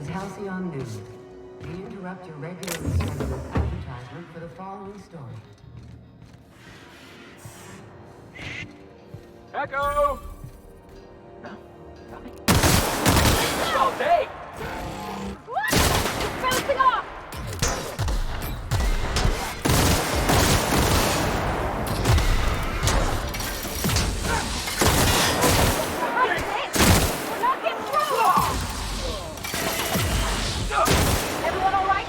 Halcyon News. We interrupt your regularly scheduled advertisement for the following story. Echo! No, nothing. All day! What? It's bouncing off! We're not getting through! Everyone all right?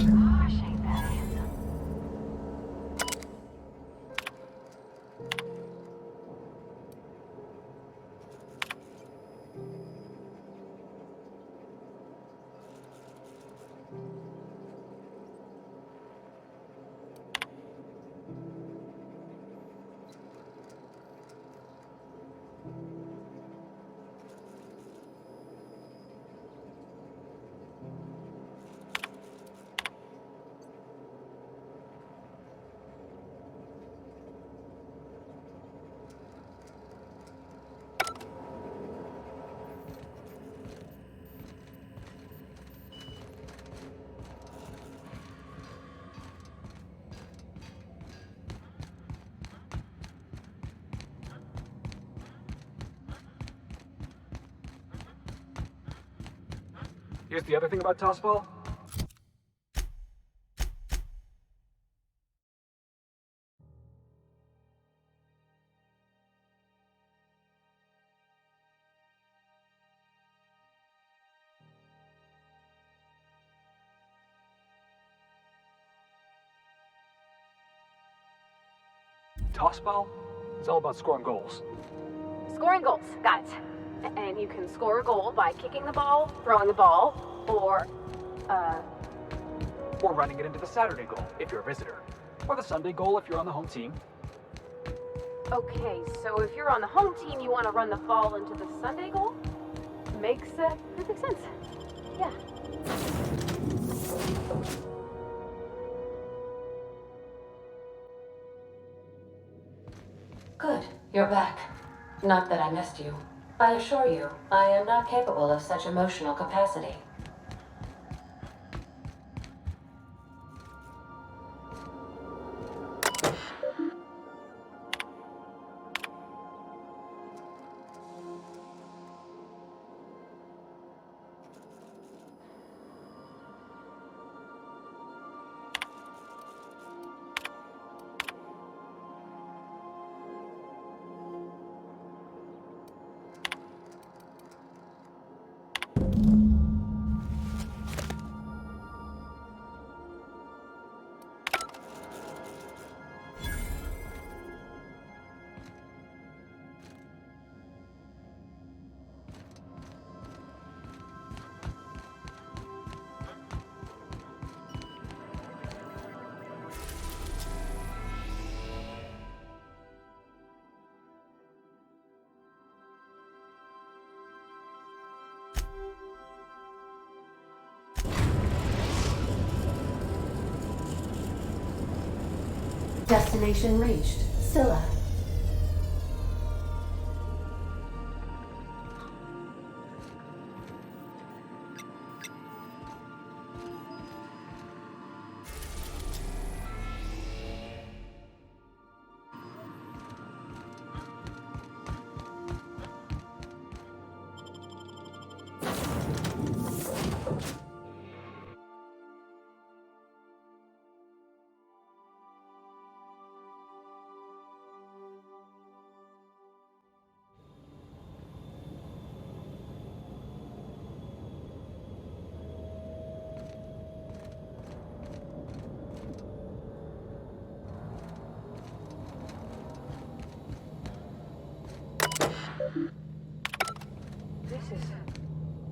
Gosh, ain't that handsome. Here's the other thing about Tossball. Tossball? It's all about scoring goals. Scoring goals, got it. And you can score a goal by kicking the ball, throwing the ball, or running it into the Saturday goal, if you're a visitor. Or the Sunday goal, if you're on the home team. Okay, so if you're on the home team, you want to run the ball into the Sunday goal? Makes perfect sense. Yeah. Good, you're back. Not that I missed you. I assure you, I am not capable of such emotional capacity. Destination reached. Scylla. This is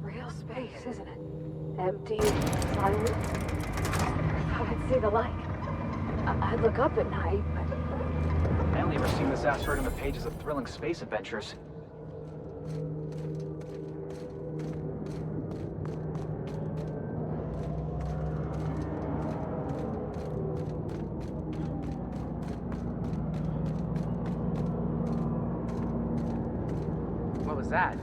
real space, isn't it? Empty, silent. I thought I'd see the light. I'd look up at night, but I only ever seen this asteroid in the pages of thrilling space adventures. What was that?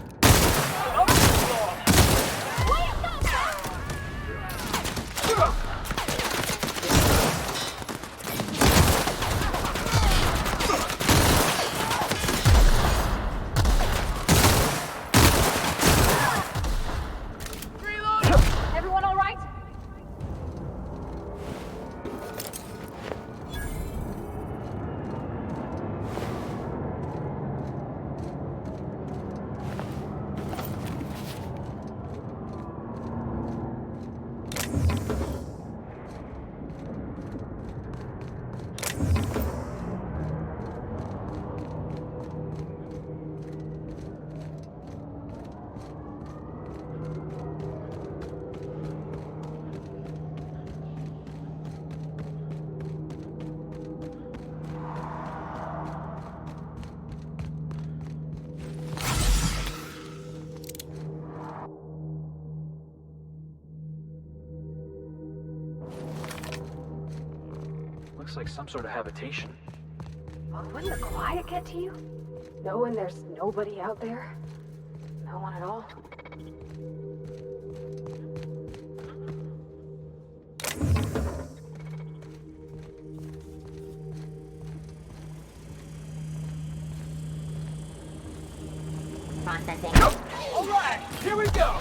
everyone all right? Looks like some sort of habitation. Well, wouldn't the quiet get to you? Knowing there's nobody out there? No one at all? Processing. All right, here we go.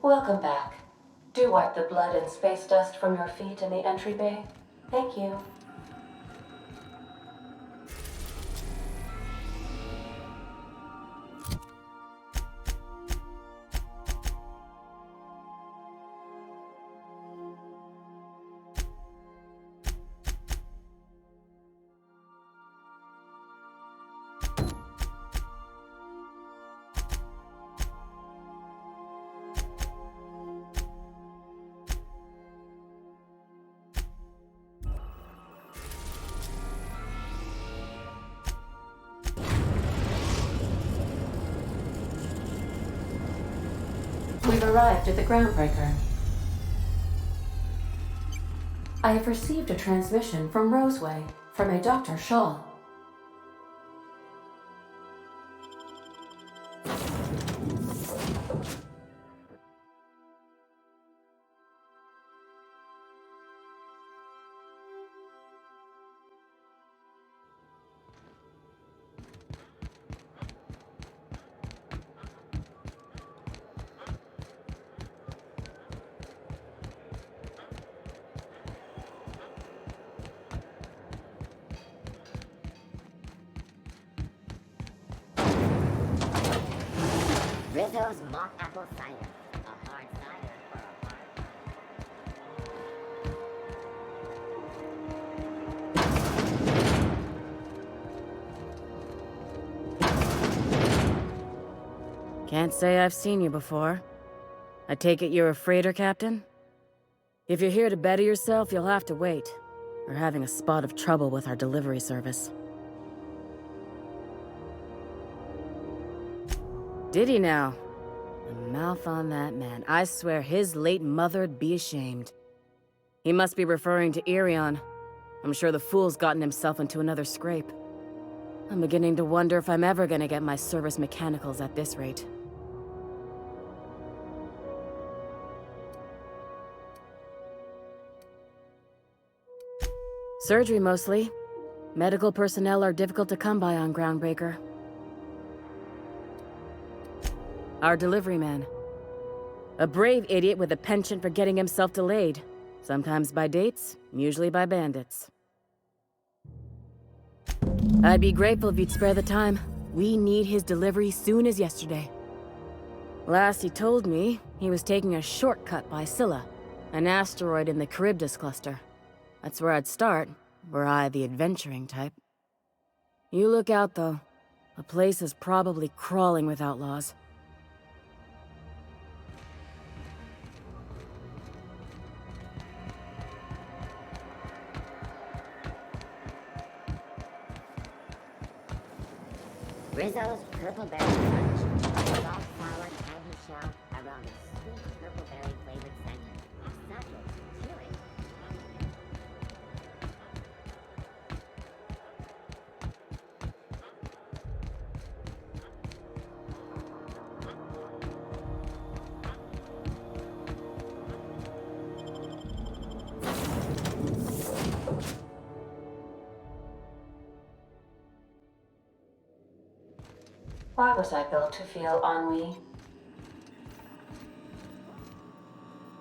Welcome back. Do wipe the blood and space dust from your feet in the entry bay. Thank you. We've arrived at the groundbreaker. I have received a transmission from Roseway, from a Dr. Shaw. Rizzo's mock apple cider. A hard cider for a hard. Can't say I've seen you before. I take it you're a freighter captain? If you're here to better yourself, you'll have to wait. We're having a spot of trouble with our delivery service. Did he now? The mouth on that man. I swear his late mother'd be ashamed. He must be referring to Irion. I'm sure the fool's gotten himself into another scrape. I'm beginning to wonder if I'm ever gonna get my service mechanicals at this rate. Surgery, mostly. Medical personnel are difficult to come by on Groundbreaker. Our delivery man. A brave idiot with a penchant for getting himself delayed. Sometimes by dates, usually by bandits. I'd be grateful if you'd spare the time. We need his delivery soon as yesterday. Last he told me, he was taking a shortcut by Scylla, an asteroid in the Charybdis cluster. That's where I'd start, were I the adventuring type. You look out, though. The place is probably crawling with outlaws. Rizzo's purple berry punch. A soft, sour candy shell around a sweet purple berry flavored center. Subtle, chewy. Why was I built to feel ennui?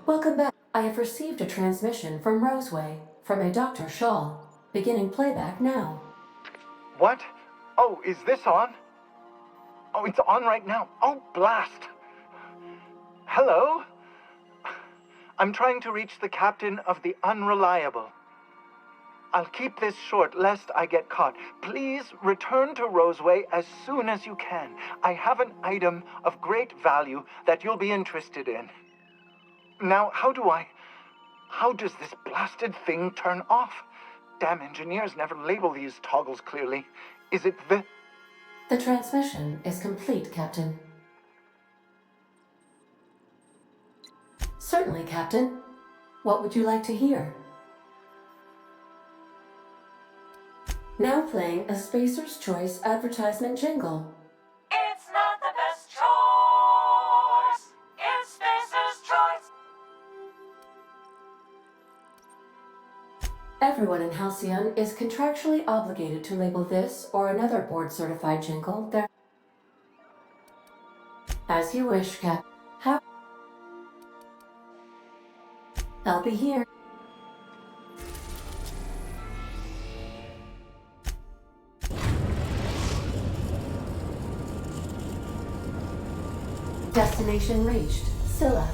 Welcome back. I have received a transmission from Roseway, from a Dr. Shaw. Beginning playback now. What? Oh, is this on? Oh, it's on right now. Oh, blast. Hello? I'm trying to reach the captain of the Unreliable. I'll keep this short lest I get caught. Please return to Roseway as soon as you can. I have an item of great value that you'll be interested in. Now, how does this blasted thing turn off? Damn engineers never label these toggles clearly. Is it the... The transmission is complete, Captain. Certainly, Captain. What would you like to hear? Now playing a Spacer's Choice advertisement jingle. It's not the best choice. It's Spacer's Choice. Everyone in Halcyon is contractually obligated to label this or another board-certified jingle their... As you wish, Cap. I'll be here. Destination reached. Scylla.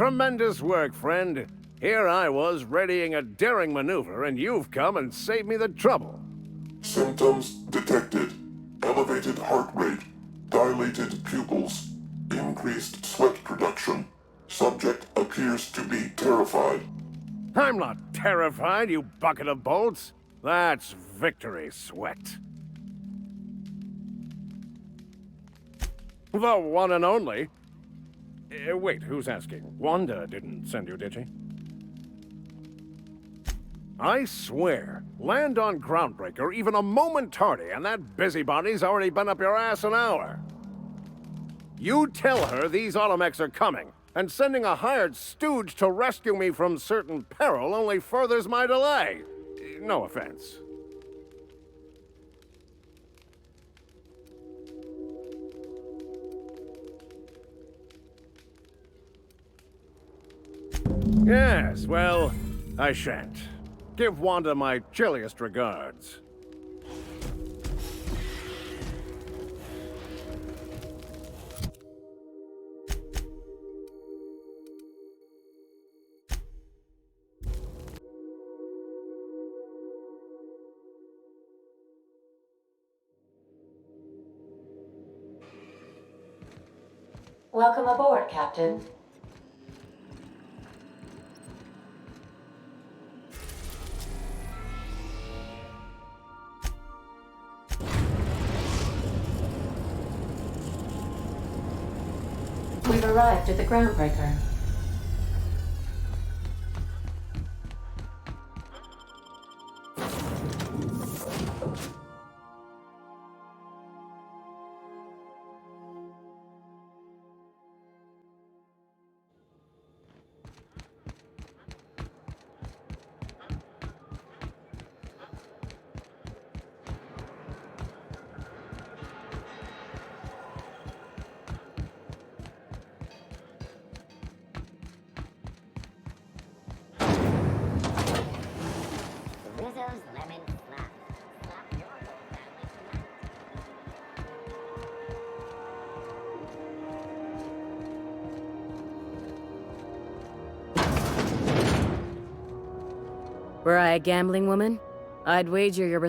Tremendous work, friend. Here I was readying a daring maneuver, and you've come and saved me the trouble. Symptoms detected. Elevated heart rate, dilated pupils, increased sweat production. Subject appears to be terrified. I'm not terrified, you bucket of bolts. That's victory sweat. The one and only. Wait, who's asking? Wanda didn't send you, did she? I swear, land on Groundbreaker even a moment tardy, and that busybody's already been up your ass an hour. You tell her these automechs are coming, and sending a hired stooge to rescue me from certain peril only furthers my delay. No offense. Yes, well, I shan't. Give Wanda my chilliest regards. Welcome aboard, Captain. We've arrived at the groundbreaker. Rizzo's lemon slap. Slap your whole family tonight. Were I a gambling woman, I'd wager your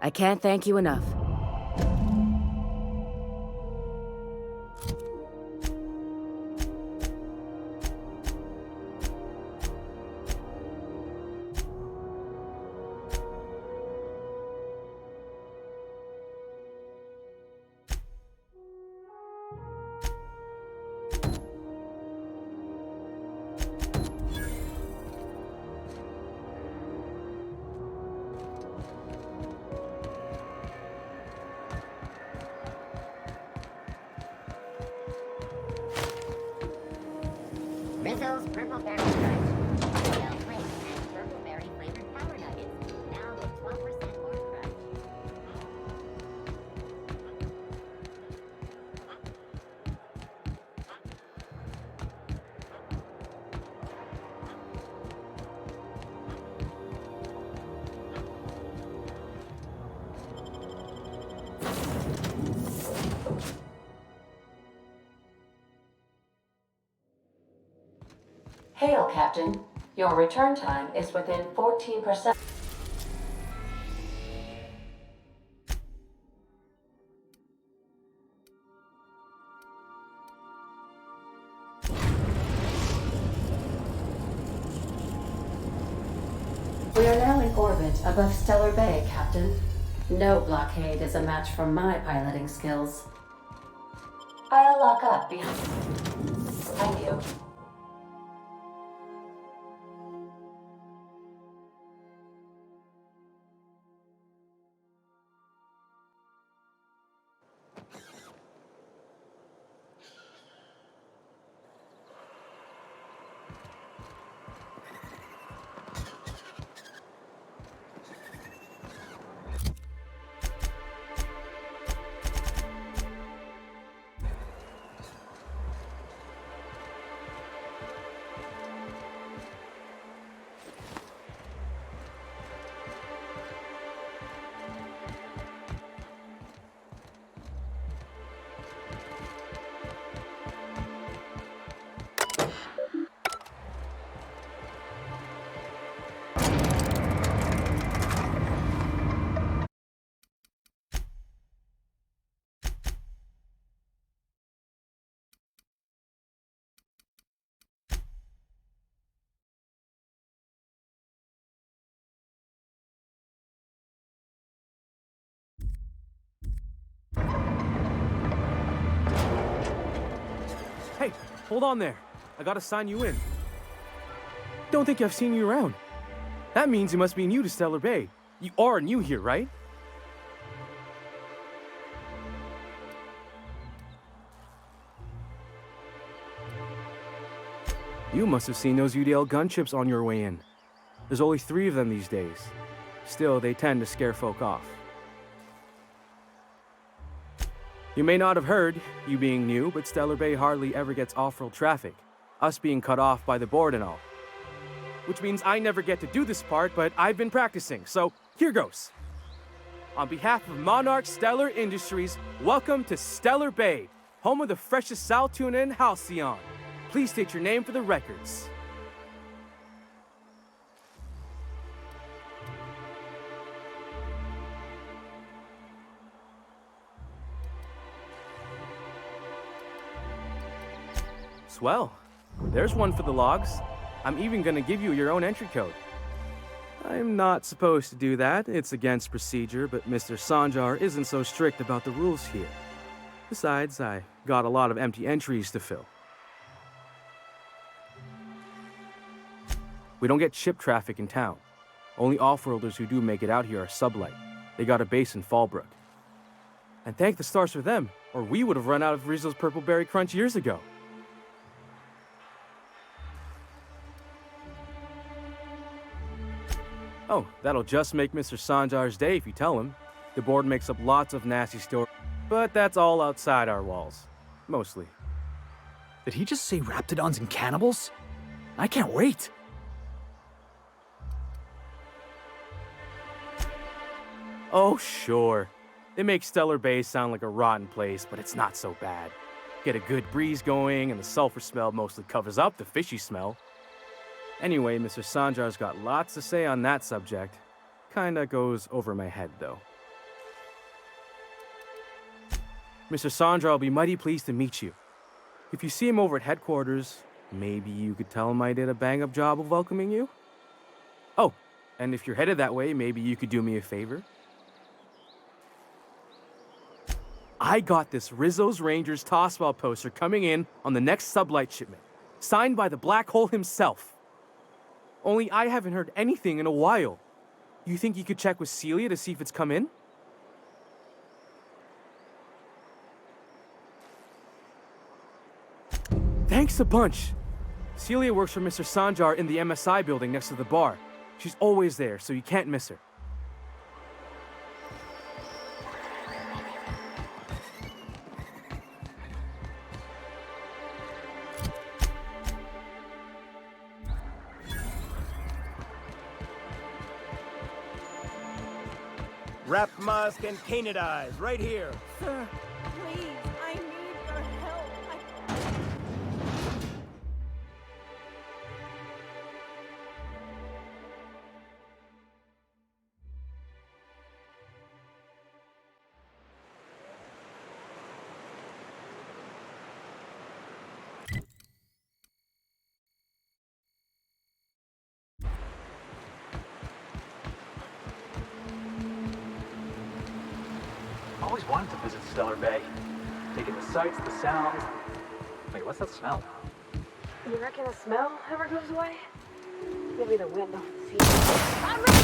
I can't thank you enough. Rizzo's purple berry crunch. Yellow flakes and purple berry flavored power nuggets. Now with 12% more crunch. Hail, Captain. Your return time is within 14%. We are now in orbit above Stellar Bay, Captain. No blockade is a match for my piloting skills. I'll lock up behind you. Hey, hold on there. I gotta sign you in. Don't think I've seen you around. That means you must be new to Stellar Bay. You are new here, right? You must have seen those UDL gunships on your way in. There's only 3 of them these days. Still, they tend to scare folk off. You may not have heard, you being new, but Stellar Bay hardly ever gets off-road traffic, us being cut off by the board and all. which means I never get to do this part, but I've been practicing, so here goes. On behalf of Monarch Stellar Industries, welcome to Stellar Bay, home of the freshest sal tuna and halcyon. Please state your name for the records. Swell. There's one for the logs. I'm even gonna give you your own entry code. I'm not supposed to do that. It's against procedure, but Mr. Sanjar isn't so strict about the rules here. Besides, I got a lot of empty entries to fill. We don't get ship traffic in town. Only off-worlders who do make it out here are sublight. They got a base in Fallbrook. And thank the stars for them, or we would have run out of Rizzo's Purple Berry Crunch years ago. Oh, that'll just make Mr. Sanjar's day if you tell him. The board makes up lots of nasty stories, but that's all outside our walls. Mostly. Did he just say raptidons and cannibals? I can't wait. Oh, sure. They make Stellar Bay sound like a rotten place, but it's not so bad. Get a good breeze going, and the sulfur smell mostly covers up the fishy smell. Anyway, Mr. Sanjar's got lots to say on that subject. Kinda goes over my head, though. Mr. Sanjar will be mighty pleased to meet you. If you see him over at headquarters, maybe you could tell him I did a bang-up job of welcoming you? Oh, and if you're headed that way, maybe you could do me a favor? I got this Rizzo's Rangers Tossball poster coming in on the next sublight shipment, signed by the Black Hole himself. Only I haven't heard anything in a while. You think you could check with Celia to see if it's come in? Thanks a bunch. Celia works for Mr. Sanjar in the MSI building next to the bar. She's always there, so you can't miss her. Wrap musk and canid eyes, right here. Sir, please, I need your help. Always wanted to visit Stellar Bay. Take in the sights, the sounds. Wait, what's that smell? You reckon the smell ever goes away? Maybe the wind off the sea. I'm ready!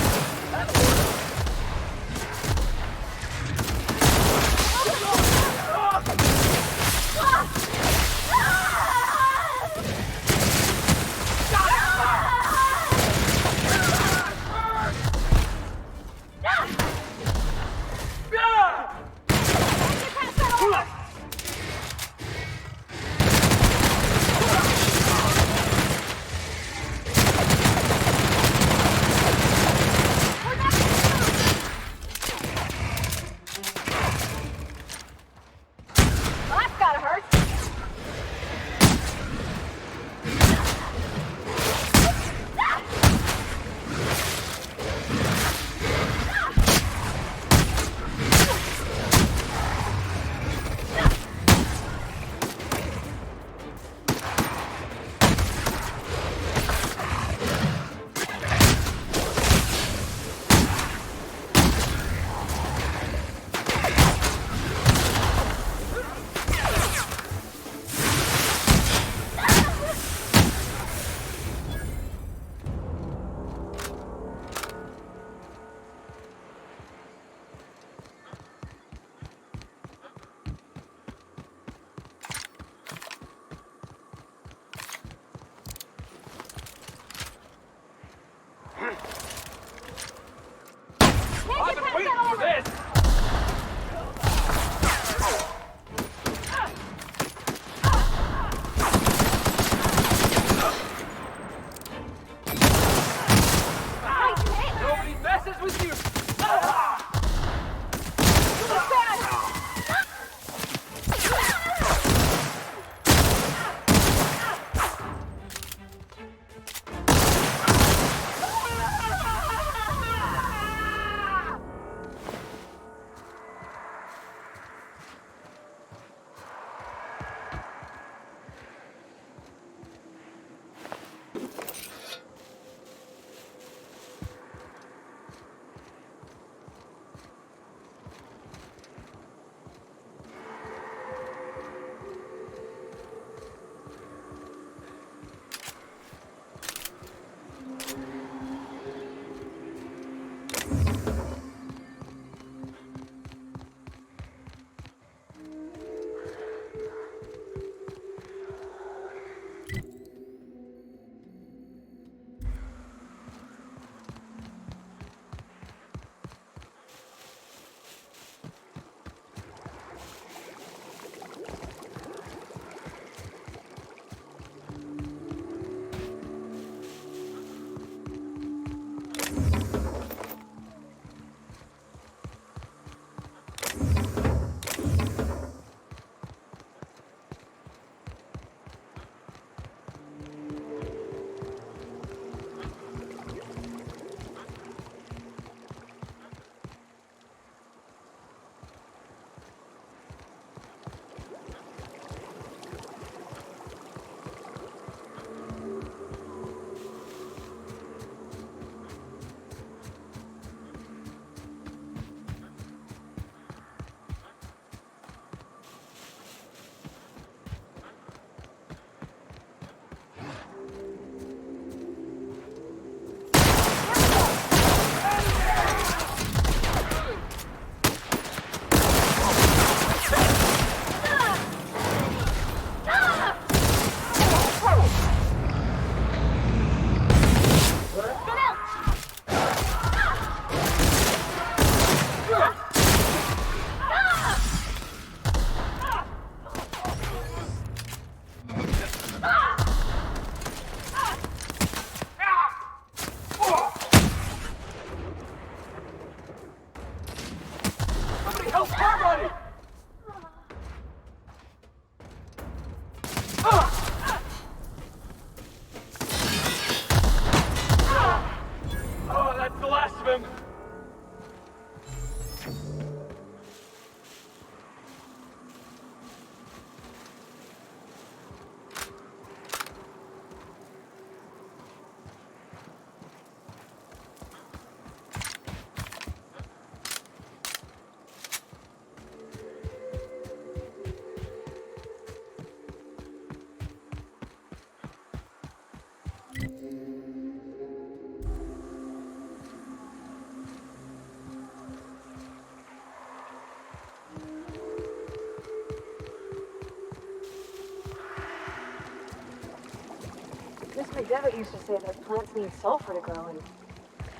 Mr. Devitt used to say that plants need sulfur to grow, and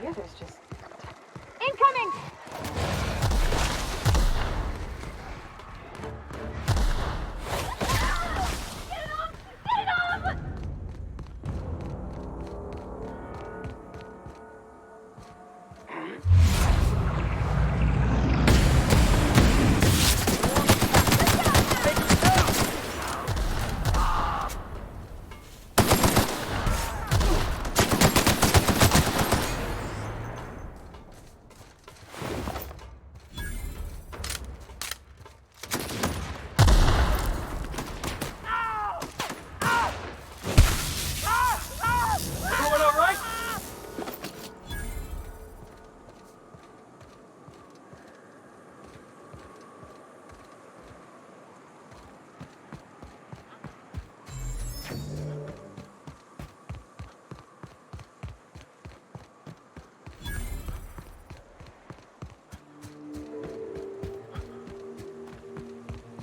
here there's just... Incoming!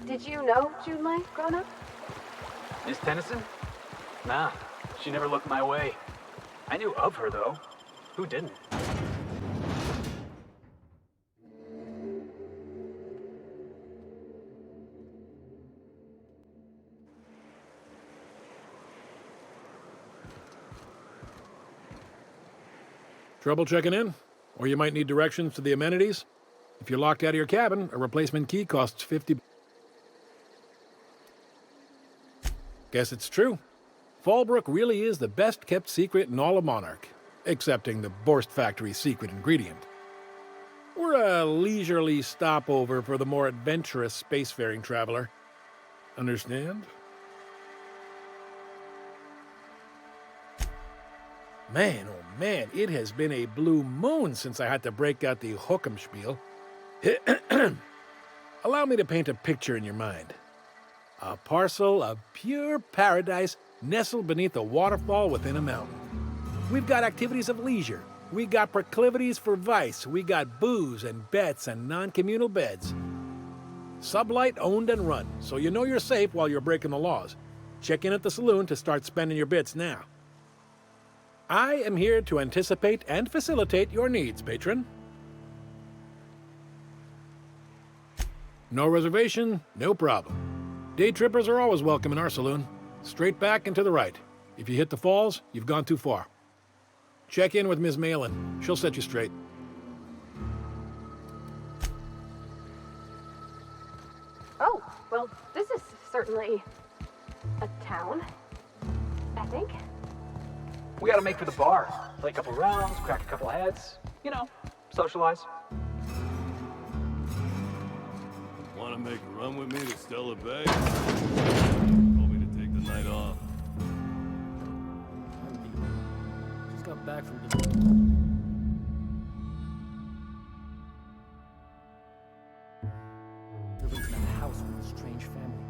Did you know June May growing up? Miss Tennyson? Nah, she never looked my way. I knew of her, though. Who didn't? Trouble checking in? Or you might need directions to the amenities? If you're locked out of your cabin, a replacement key costs 50... Guess it's true. Fallbrook really is the best-kept secret in all of Monarch, excepting the Borst Factory's secret ingredient. We're a leisurely stopover for the more adventurous spacefaring traveler. Understand? Man, oh man, it has been a blue moon since I had to break out the hook'em spiel. Allow me to paint a picture in your mind. A parcel of pure paradise nestled beneath a waterfall within a mountain. We've got activities of leisure. We got proclivities for vice. We got booze and bets and non-communal beds. Sublight owned and run, so you know you're safe while you're breaking the laws. Check in at the saloon to start spending your bits now. I am here to anticipate and facilitate your needs, patron. No reservation, no problem. Day trippers are always welcome in our saloon. Straight back and to the right. If you hit the falls, you've gone too far. Check in with Ms. Malin. She'll set you straight. Oh, well, this is certainly a town, I think. We gotta make for the bar. Play a couple rounds, crack a couple heads. You know, socialize. Want to make a run with me to Stellar Bay? Told me to take the night off. Just got back from living in a house with a strange family.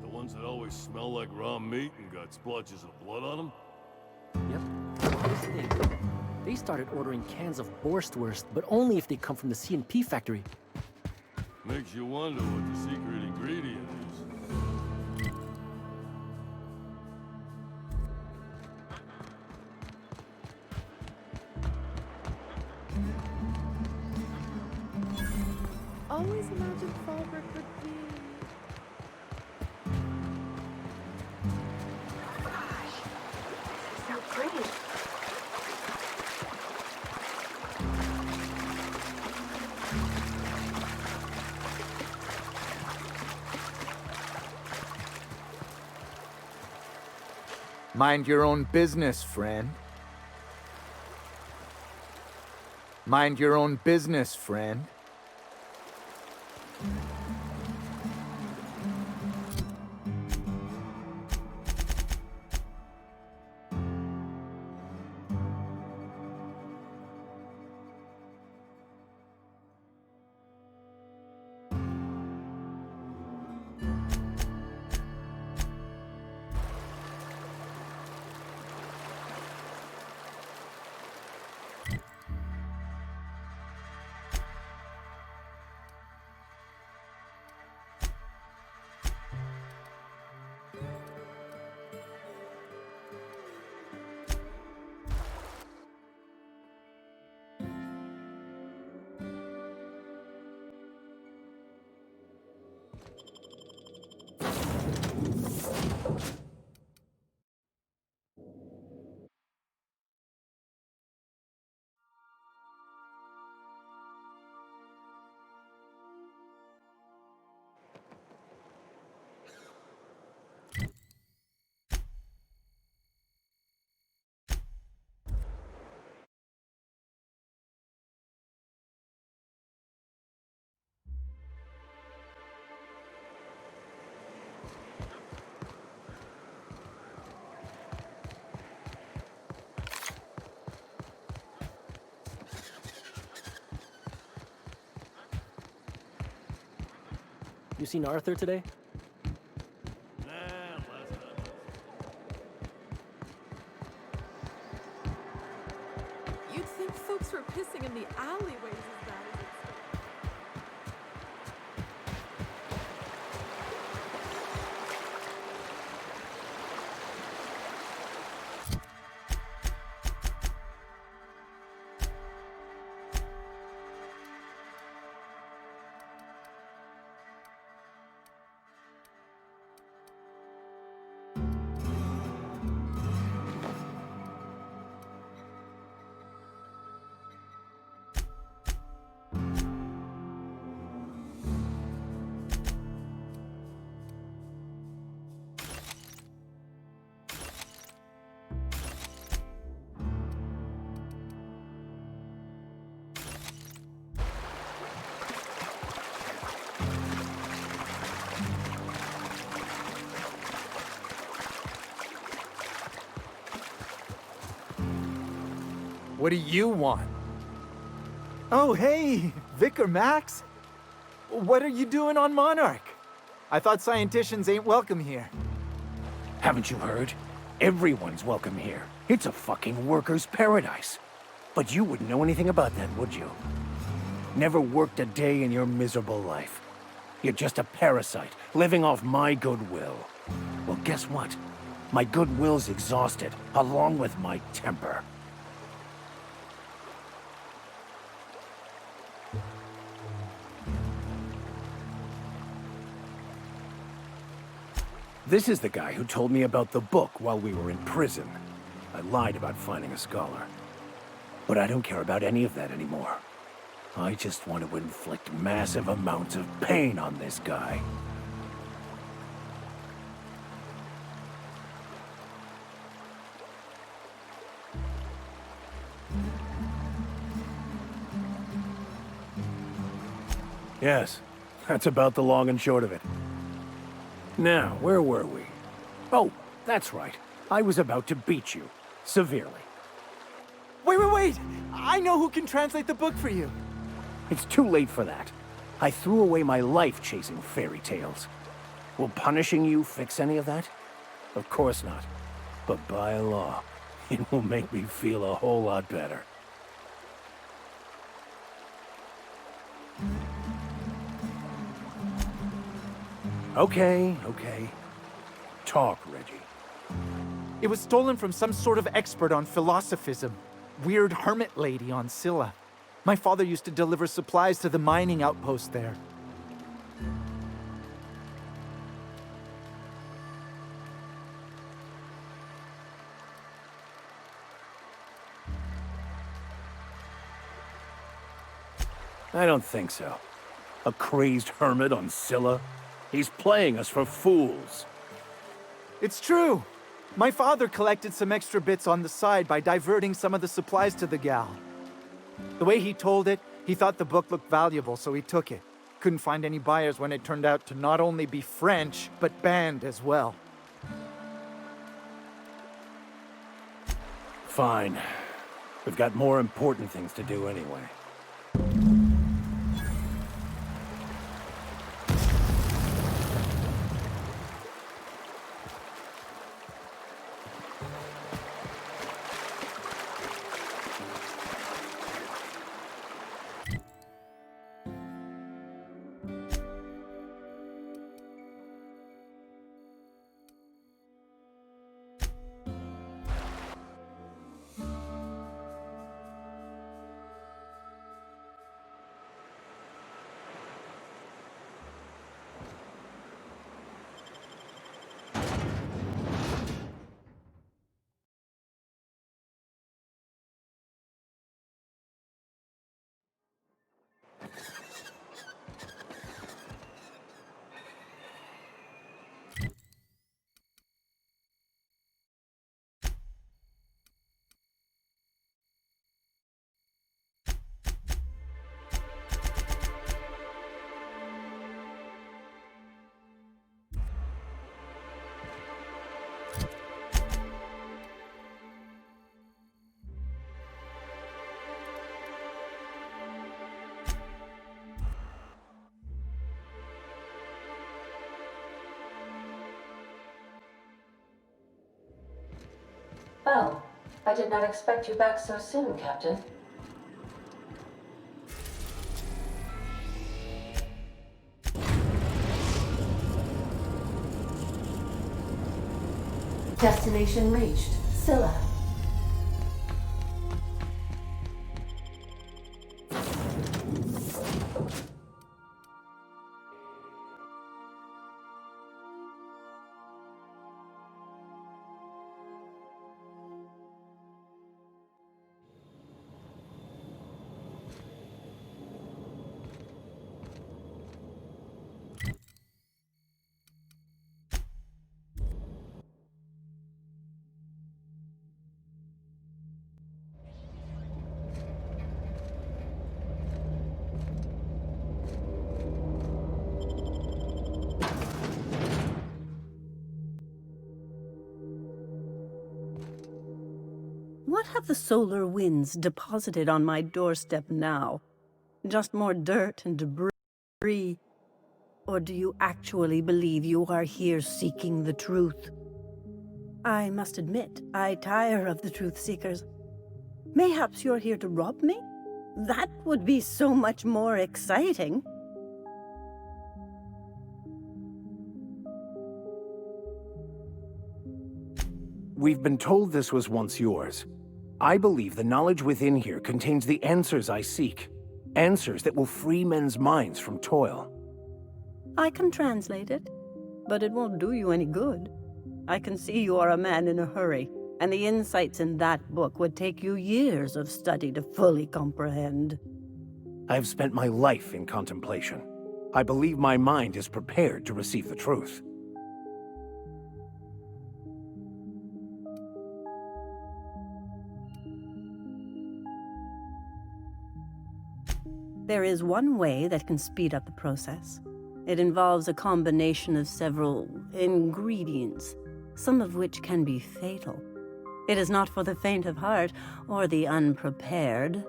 The ones that always smell like raw meat and got splotches of blood on them? Yep. Here's the thing. They started ordering cans of Borstwurst, but only if they come from the C&P factory. Makes you wonder what the secret ingredient is. Always imagined Fallbrook would be... Gosh, this is so pretty. Mind your own business, friend. Mind your own business, friend. You seen Arthur today? You'd think folks were pissing in the alleyways as bad as it's. What do you want? Oh, hey, Vicar Max. What are you doing on Monarch? I thought scienticians ain't welcome here. Haven't you heard? Everyone's welcome here. It's a fucking worker's paradise. But you wouldn't know anything about that, would you? Never worked a day in your miserable life. You're just a parasite, living off my goodwill. Well, guess what? My goodwill's exhausted, along with my temper. This is the guy who told me about the book while we were in prison. I lied about finding a scholar. But I don't care about any of that anymore. I just want to inflict massive amounts of pain on this guy. Yes, that's about the long and short of it. Now, where were we? Oh, that's right. I was about to beat you. Severely. Wait! I know who can translate the book for you. It's too late for that. I threw away my life chasing fairy tales. Will punishing you fix any of that? Of course not. But by law, it will make me feel a whole lot better. Okay. Talk, Reggie. It was stolen from some sort of expert on philosophism. Weird hermit lady on Scylla. My father used to deliver supplies to the mining outpost there. I don't think so. A crazed hermit on Scylla? He's playing us for fools. It's true. My father collected some extra bits on the side by diverting some of the supplies to the gal. The way he told it, he thought the book looked valuable, so he took it. Couldn't find any buyers when it turned out to not only be French, but banned as well. Fine. We've got more important things to do anyway. Well, I did not expect you back so soon, Captain. Destination reached. Scylla. What have the solar winds deposited on my doorstep now? Just more dirt and debris? Or do you actually believe you are here seeking the truth? I must admit, I tire of the truth seekers. Mayhaps you're here to rob me? That would be so much more exciting. We've been told this was once yours. I believe the knowledge within here contains the answers I seek. Answers that will free men's minds from toil. I can translate it, but it won't do you any good. I can see you are a man in a hurry, and the insights in that book would take you years of study to fully comprehend. I've spent my life in contemplation. I believe my mind is prepared to receive the truth. There is one way that can speed up the process. It involves a combination of several ingredients, some of which can be fatal. It is not for the faint of heart or the unprepared.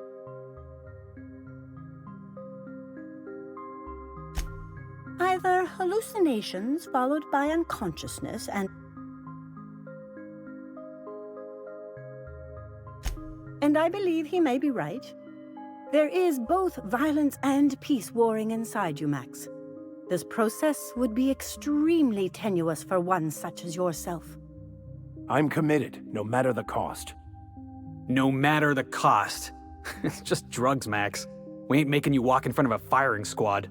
Either hallucinations followed by unconsciousness and I believe he may be right. There is both violence and peace warring inside you, Max. This process would be extremely tenuous for one such as yourself. I'm committed, no matter the cost. No matter the cost. It's just drugs, Max. We ain't making you walk in front of a firing squad.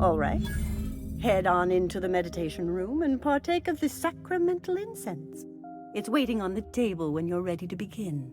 All right. Head on into the meditation room and partake of the sacramental incense. It's waiting on the table when you're ready to begin.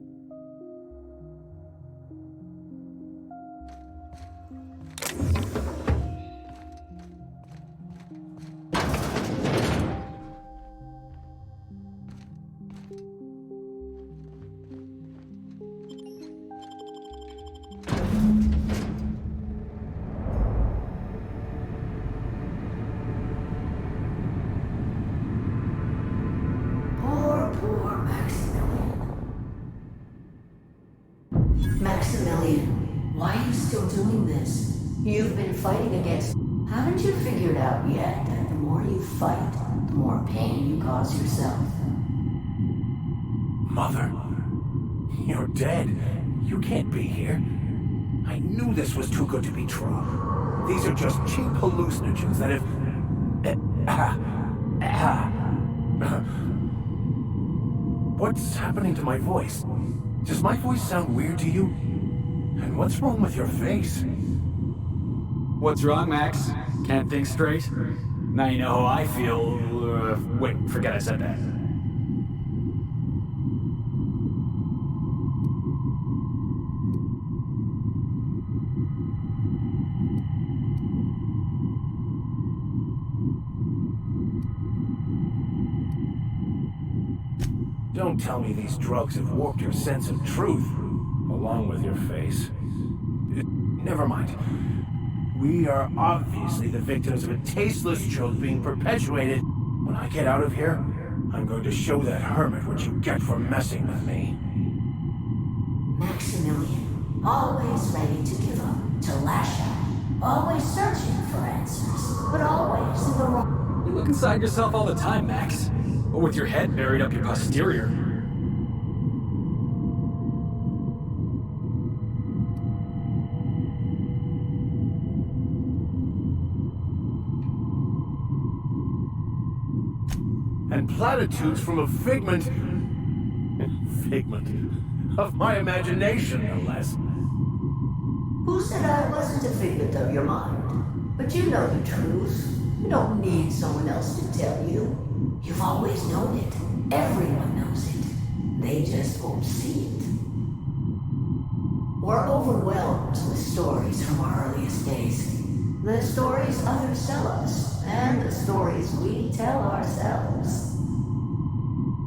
Maximilian, why are you still doing this? You've been fighting against... Haven't you figured out yet that the more you fight, the more pain you cause yourself? Mother, you're dead. You can't be here. I knew this was too good to be true. These are just cheap hallucinogens that have... What's happening to my voice? Does my voice sound weird to you? And what's wrong with your face? What's wrong, Max? Can't think straight? Now you know how I feel. Wait, forget I said that. Don't tell me these drugs have warped your sense of truth, along with your face. Never mind. We are obviously the victims of a tasteless joke being perpetuated. When I get out of here, I'm going to show that hermit what you get for messing with me. Maximilian, always ready to give up. to lash out. Always searching for answers, but always in the wrong. You look inside yourself all the time, Max. Or with your head buried up your posterior. And platitudes from a figment of my imagination, no less. Who said I wasn't a figment of your mind? But you know the truth. You don't need someone else to tell you. You've always known it. Everyone knows it. They just won't see it. We're overwhelmed with stories from our earliest days. The stories others tell us, and the stories we tell ourselves.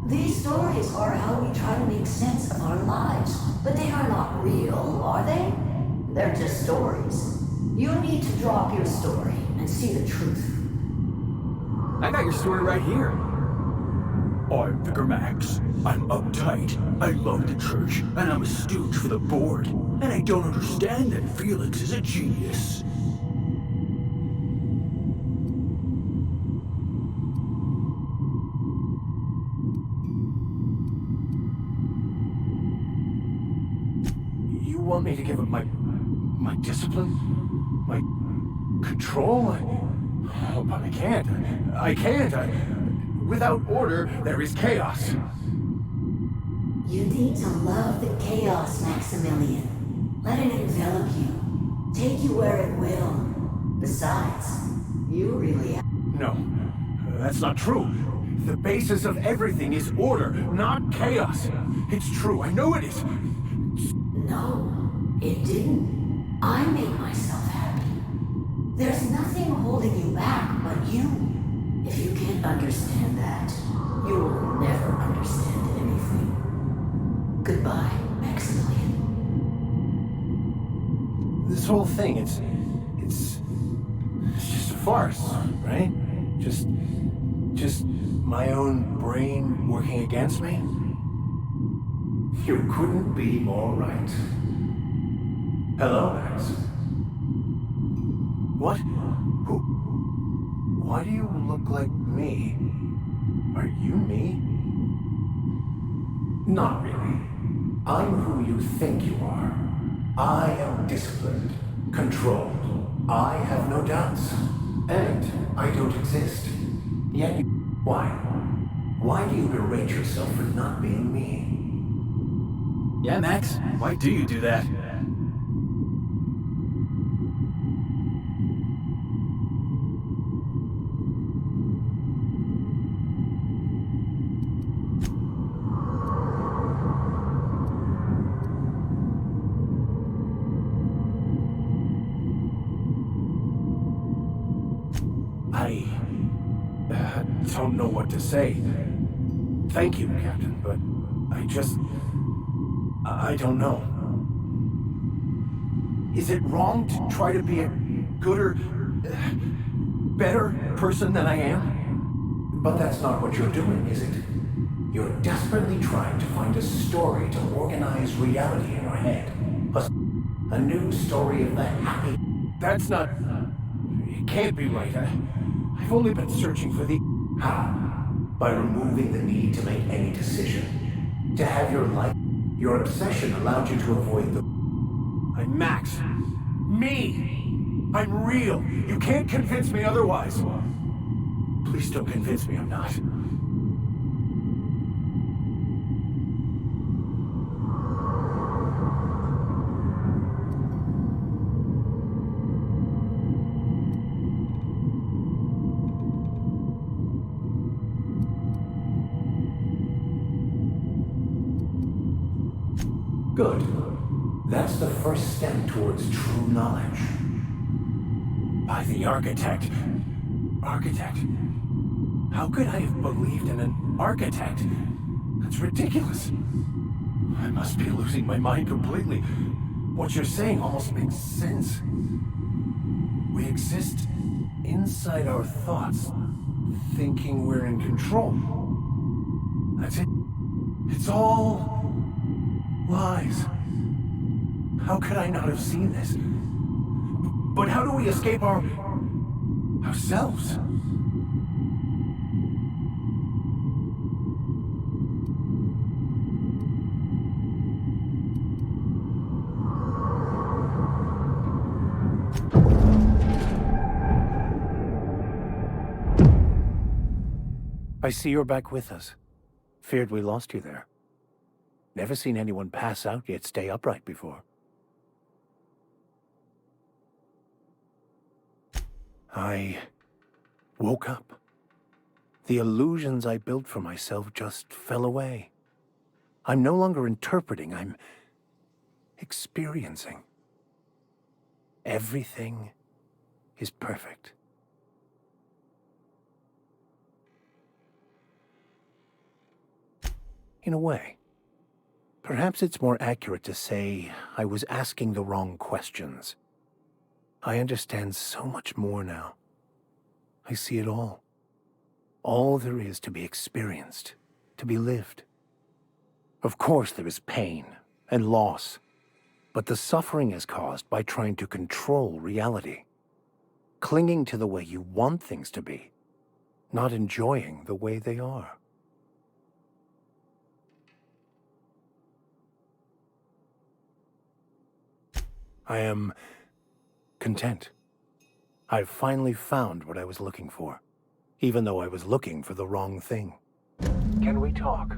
These stories are how we try to make sense of our lives, but they are not real, are they? They're just stories. You need to drop your story and see the truth. I got your story right here. I'm Vicar Max. I'm uptight. I love the church, and I'm a stooge for the board. And I don't understand that Felix is a genius. You want me to give up my discipline? My control? Oh, but I can't. I can't. Without order, there is chaos. You need to love the chaos, Maximilian. Let it envelop you. Take you where it will. Besides, you really have... No, that's not true. The basis of everything is order, not chaos. It's true, I know it is. No, it didn't. I made myself happy. There's nothing holding you back but you. If you can't understand that, you will never understand anything. Goodbye, Maximilian. This whole thing, it's just a farce, right? Just my own brain working against me? You couldn't be more right. Hello, Max. What? Who? Why do you look like me? Are you me? Not really. I'm who you think you are. I am disciplined, controlled. I have no doubts. And I don't exist. Yet you... Why? Why do you berate yourself for not being me? Yeah, Max, why do you do that? I don't know what to say. Thank you, Captain, but I don't know. Is it wrong to try to be a gooder, better person than I am? But that's not what you're doing, is it? You're desperately trying to find a story to organize reality in your head. A new story of the happy... That's not... It can't be right. I've only been searching for the... How? By removing the need to make any decision. To have your life... Your obsession allowed you to avoid the... I'm Max. Me! I'm real. You can't convince me otherwise. Please don't convince me I'm not. Good. That's the first step towards true knowledge. By the architect. Architect? How could I have believed in an architect? That's ridiculous. I must be losing my mind completely. What you're saying almost makes sense. We exist inside our thoughts, thinking we're in control. That's it. It's all lies. How could I not have seen this? But how do we escape ourselves? I see you're back with us. Feared we lost you there. Never seen anyone pass out yet stay upright before. I woke up. The illusions I built for myself just fell away. I'm no longer interpreting, I'm experiencing. Everything is perfect. In a way. Perhaps it's more accurate to say I was asking the wrong questions. I understand so much more now. I see it all. All there is to be experienced, to be lived. Of course there is pain and loss, but the suffering is caused by trying to control reality. Clinging to the way you want things to be, not enjoying the way they are. I am content. I've finally found what I was looking for, even though I was looking for the wrong thing. Can we talk?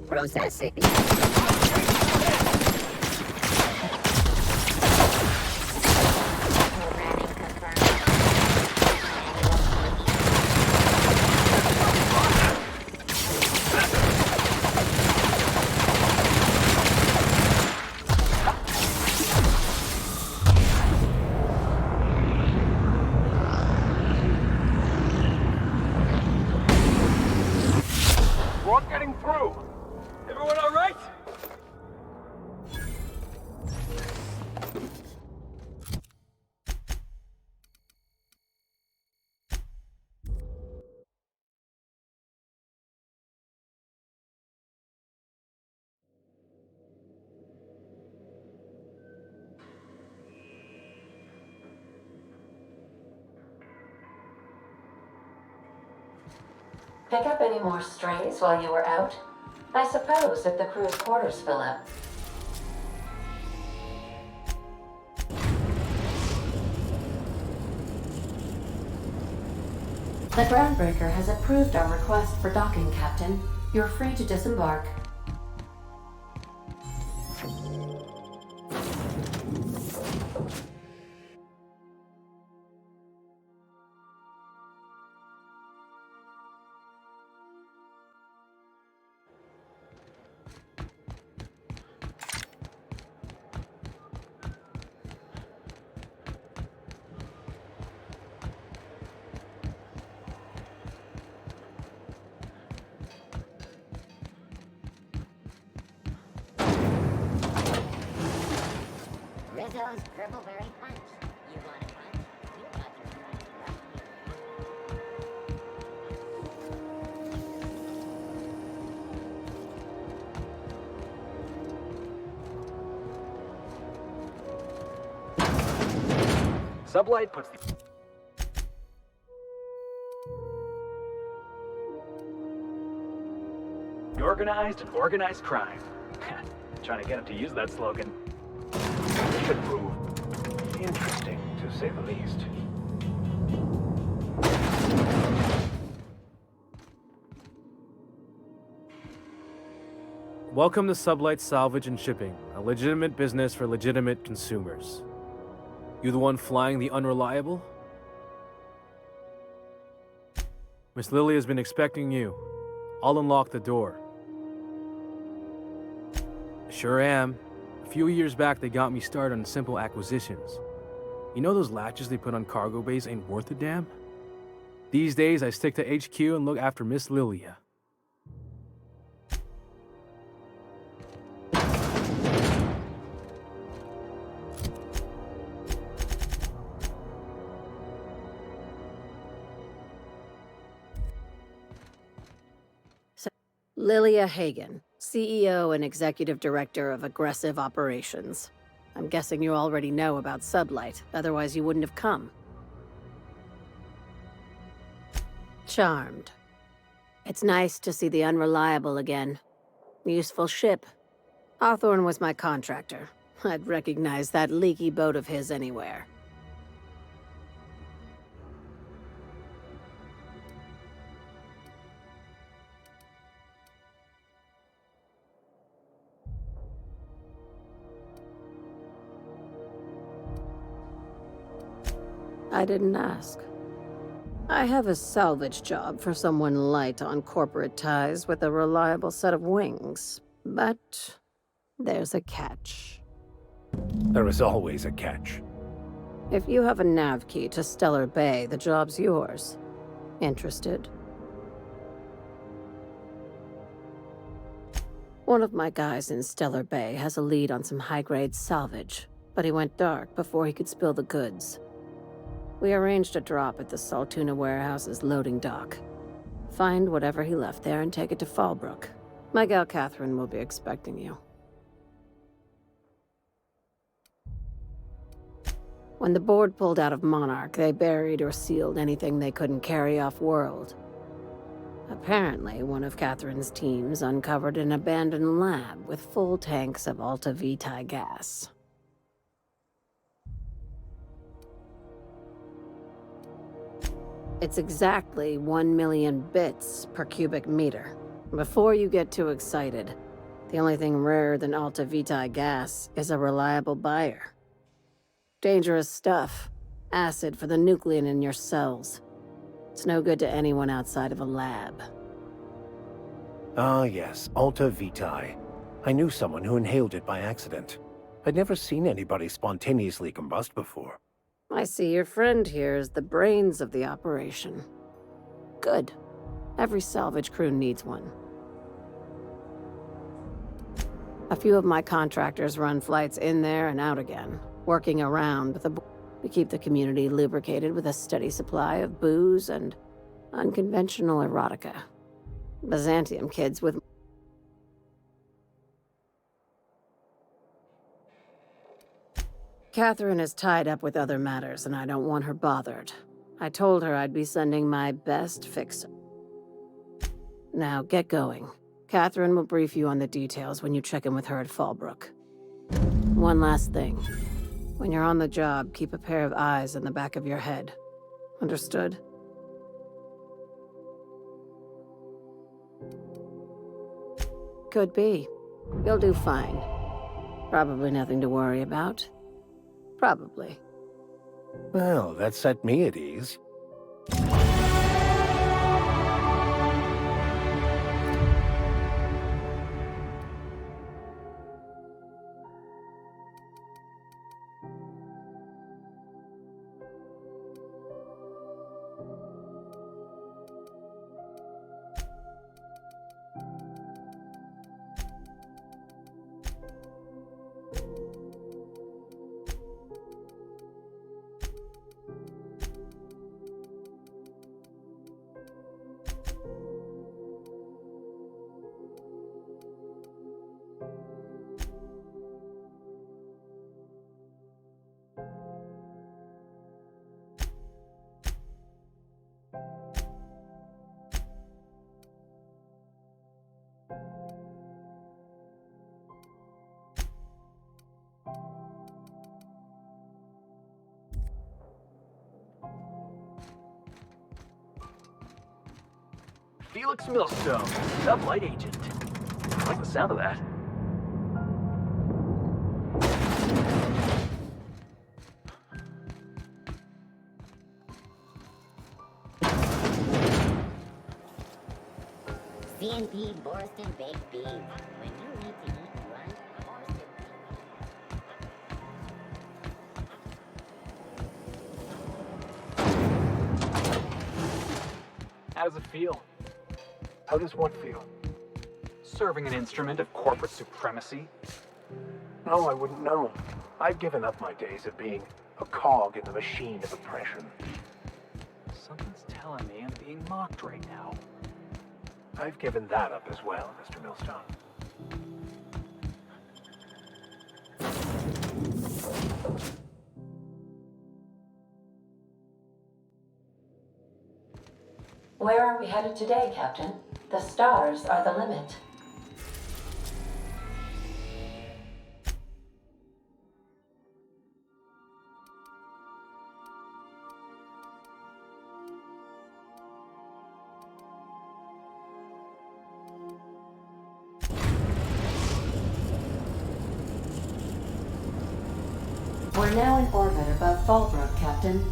Processing. We're getting through. Everyone all right? Pick up any more strays while you were out? I suppose if the crew's quarters fill up. The groundbreaker has approved our request for docking, Captain. You're free to disembark. Rizzo's Purple Berry Punch. You want a punch? You got your punch right here. Sublight puts the... Organized and organized crime. Trying to get him to use that slogan. Should prove interesting, to say the least. Welcome to Sublight Salvage and Shipping, a legitimate business for legitimate consumers. You the one flying the unreliable? Miss Lily has been expecting you. I'll unlock the door. Sure am. A few years back, they got me started on simple acquisitions. You know those latches they put on cargo bays ain't worth a damn? These days, I stick to HQ and look after Miss Lilia. Lilia Hagen, CEO and Executive Director of Aggressive Operations. I'm guessing you already know about Sublight, otherwise you wouldn't have come. Charmed. It's nice to see the Unreliable again. Useful ship. Hawthorne was my contractor. I'd recognize that leaky boat of his anywhere. I didn't ask. I have a salvage job for someone light on corporate ties with a reliable set of wings. But there's a catch. There is always a catch. If you have a nav key to Stellar Bay, the job's yours. Interested? One of my guys in Stellar Bay has a lead on some high-grade salvage, but he went dark before he could spill the goods. We arranged a drop at the Saltuna warehouse's loading dock. Find whatever he left there and take it to Fallbrook. My gal Catherine will be expecting you. When the board pulled out of Monarch, they buried or sealed anything they couldn't carry off-world. Apparently, one of Catherine's teams uncovered an abandoned lab with full tanks of Alta Vitae gas. It's exactly 1 million bits per cubic meter. Before you get too excited, the only thing rarer than Alta Vitae gas is a reliable buyer. Dangerous stuff. Acid for the nuclein in your cells. It's no good to anyone outside of a lab. Ah, yes, Alta Vitae. I knew someone who inhaled it by accident. I'd never seen anybody spontaneously combust before. I see your friend here is the brains of the operation. Good. Every salvage crew needs one. A few of my contractors run flights in there and out again, working around the board. We keep the community lubricated with a steady supply of booze and unconventional erotica. Byzantium kids with... Catherine is tied up with other matters, and I don't want her bothered. I told her I'd be sending my best fixer. Now, get going. Catherine will brief you on the details when you check in with her at Fallbrook. One last thing. When you're on the job, keep a pair of eyes in the back of your head. Understood? Could be. You'll do fine. Probably nothing to worry about. Probably. Well, that set me at ease. Felix Millstone, Sublight Agent. I like the sound of that. CNP Borston baked beans. When you need to eat and run, Borston. How does it feel? How does what feel? Serving an instrument of corporate supremacy? No, I wouldn't know. I've given up my days of being a cog in the machine of oppression. Something's telling me I'm being mocked right now. I've given that up as well, Mr. Millstone. Where are we headed today, Captain? The stars are the limit. We're now in orbit above Fallbrook, Captain.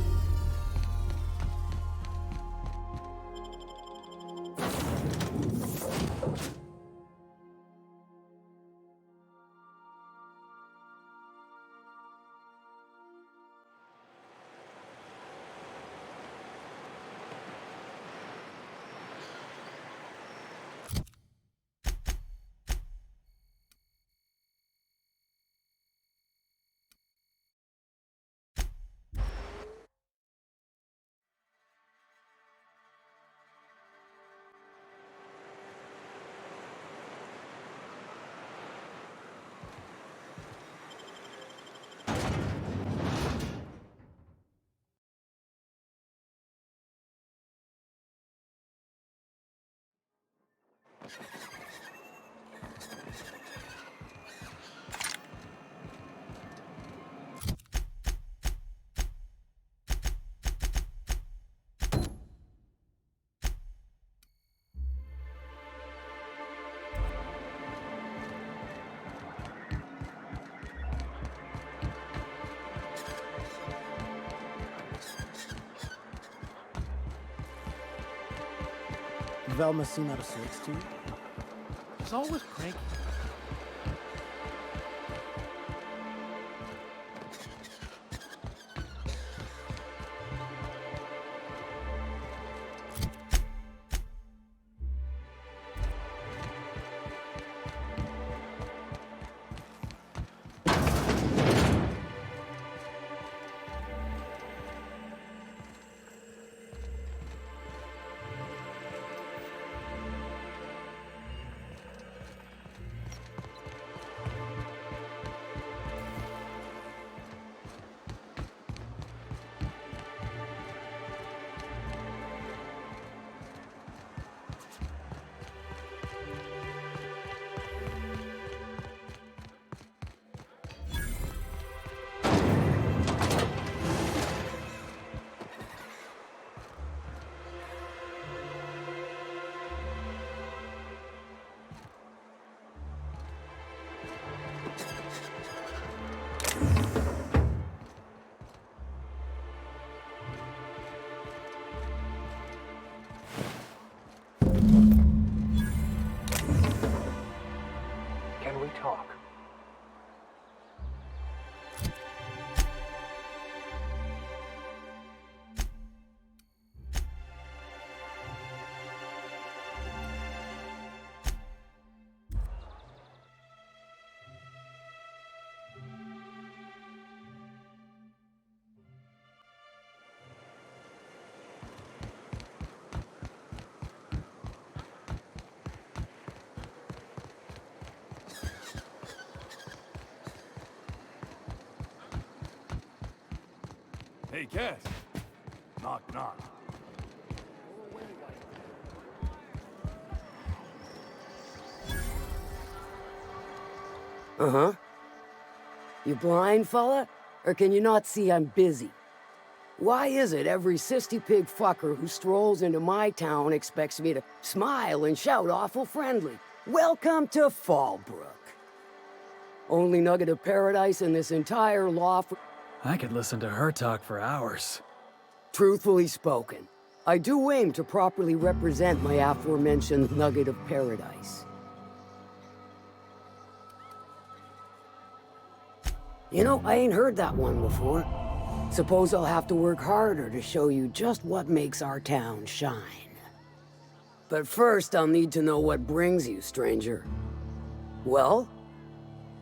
Velma seen out of sorts too? She's always cranky. Can we talk? Hey, Cass. Knock, knock. Uh-huh. You blind, fella? Or can you not see I'm busy? Why is it every sissy pig fucker who strolls into my town expects me to smile and shout awful friendly? Welcome to Fallbrook. Only nugget of paradise in this entire loft. I could listen to her talk for hours. Truthfully spoken, I do aim to properly represent my aforementioned nugget of paradise. You know, I ain't heard that one before. Suppose I'll have to work harder to show you just what makes our town shine. But first, I'll need to know what brings you, stranger. Well,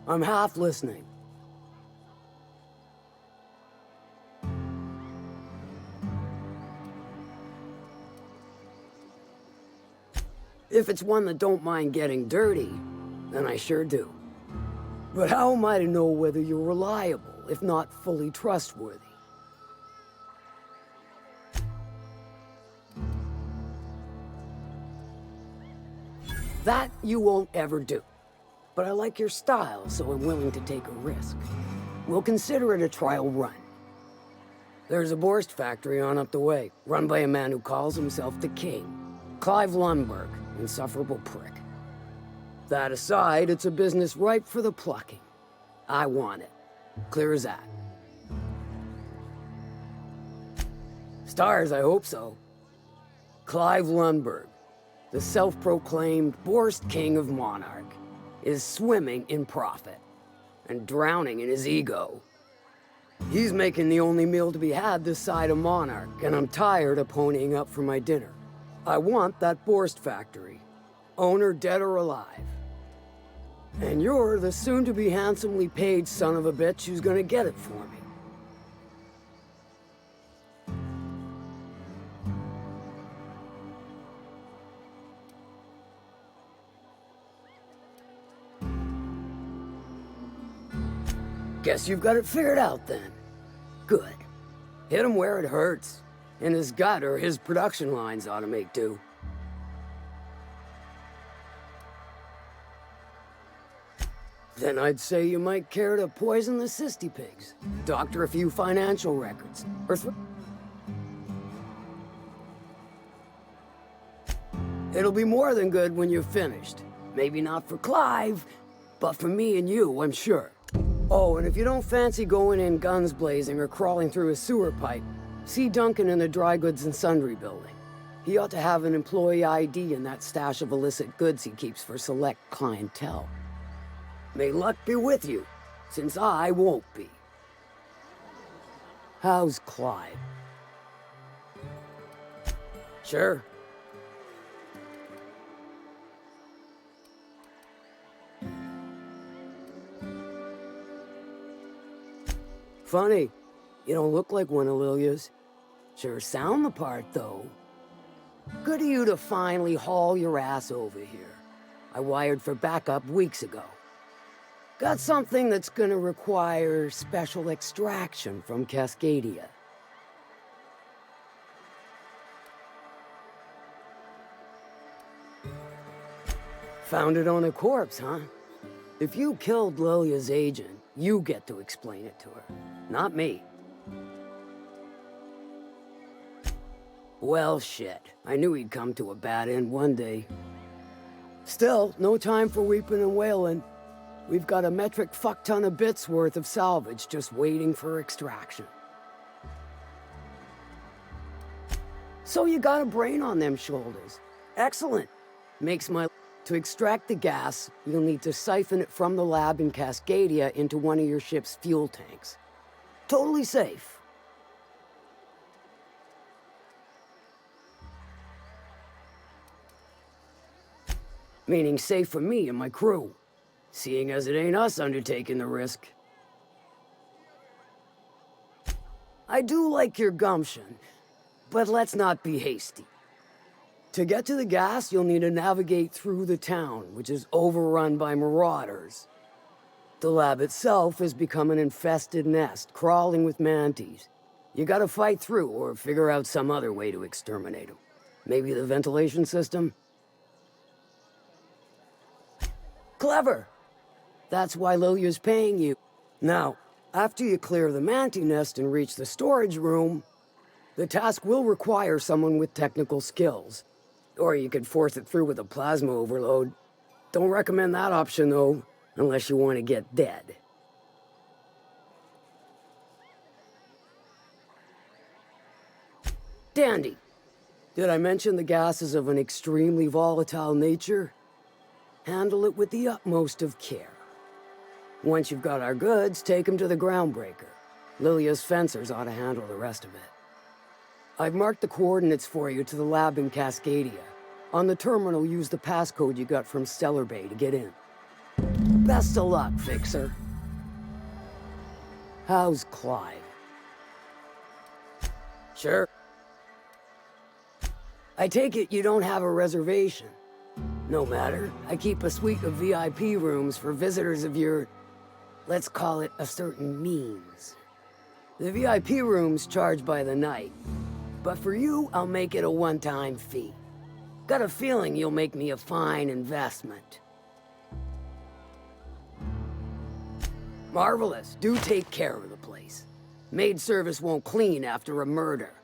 I'm half listening. If it's one that don't mind getting dirty, then I sure do. But how am I to know whether you're reliable, if not fully trustworthy? That you won't ever do. But I like your style, so I'm willing to take a risk. We'll consider it a trial run. There's a Borst factory on up the way, run by a man who calls himself the King. Clive Lundberg, insufferable prick. That aside, it's a business ripe for the plucking. I want it. Clear as that. Stars, I hope so. Clive Lundberg, the self-proclaimed Borst King of Monarch, is swimming in profit and drowning in his ego. He's making the only meal to be had this side of Monarch, and I'm tired of ponying up for my dinner. I want that Borst factory, owner dead or alive. And you're the soon-to-be handsomely paid son of a bitch who's gonna get it for me. Guess you've got it figured out then. Good. Hit him where it hurts. In his gut, or his production lines ought to make do. Then I'd say you might care to poison the cysty pigs, doctor a few financial records, or it'll be more than good when you're finished. Maybe not for Clive, but for me and you, I'm sure. Oh, and if you don't fancy going in guns blazing or crawling through a sewer pipe, see Duncan in the Dry Goods and Sundry building. He ought to have an employee ID in that stash of illicit goods he keeps for select clientele. May luck be with you, since I won't be. How's Clive? Sure. Funny, you don't look like one of Lilia's. Sure sound the part, though. Good of you to finally haul your ass over here. I wired for backup weeks ago. Got something that's gonna require special extraction from Cascadia. Found it on a corpse, huh? If you killed Lilia's agent, you get to explain it to her, not me. Well, shit. I knew he'd come to a bad end one day. Still, no time for weeping and wailing. We've got a metric fuck-ton of bits worth of salvage just waiting for extraction. So you got a brain on them shoulders. Excellent. Makes my... To extract the gas, you'll need to siphon it from the lab in Cascadia into one of your ship's fuel tanks. Totally safe. Meaning safe for me and my crew, seeing as it ain't us undertaking the risk. I do like your gumption, but let's not be hasty. To get to the gas, you'll need to navigate through the town, which is overrun by marauders. The lab itself has become an infested nest, crawling with mantis. You gotta fight through or figure out some other way to exterminate them. Maybe the ventilation system? Clever! That's why Lilia's paying you. Now, after you clear the mantis nest and reach the storage room, the task will require someone with technical skills. Or you could force it through with a plasma overload. Don't recommend that option, though, unless you want to get dead. Dandy. Did I mention the gas is of an extremely volatile nature? Handle it with the utmost of care. Once you've got our goods, take them to the groundbreaker. Lilia's fencers ought to handle the rest of it. I've marked the coordinates for you to the lab in Cascadia. On the terminal, use the passcode you got from Stellar Bay to get in. Best of luck, Fixer. How's Clive? Sure. I take it you don't have a reservation. No matter. I keep a suite of VIP rooms for visitors of your, let's call it, a certain means. The VIP rooms charge by the night. But for you, I'll make it a one-time fee. Got a feeling you'll make me a fine investment. Marvelous. Do take care of the place. Maid service won't clean after a murder.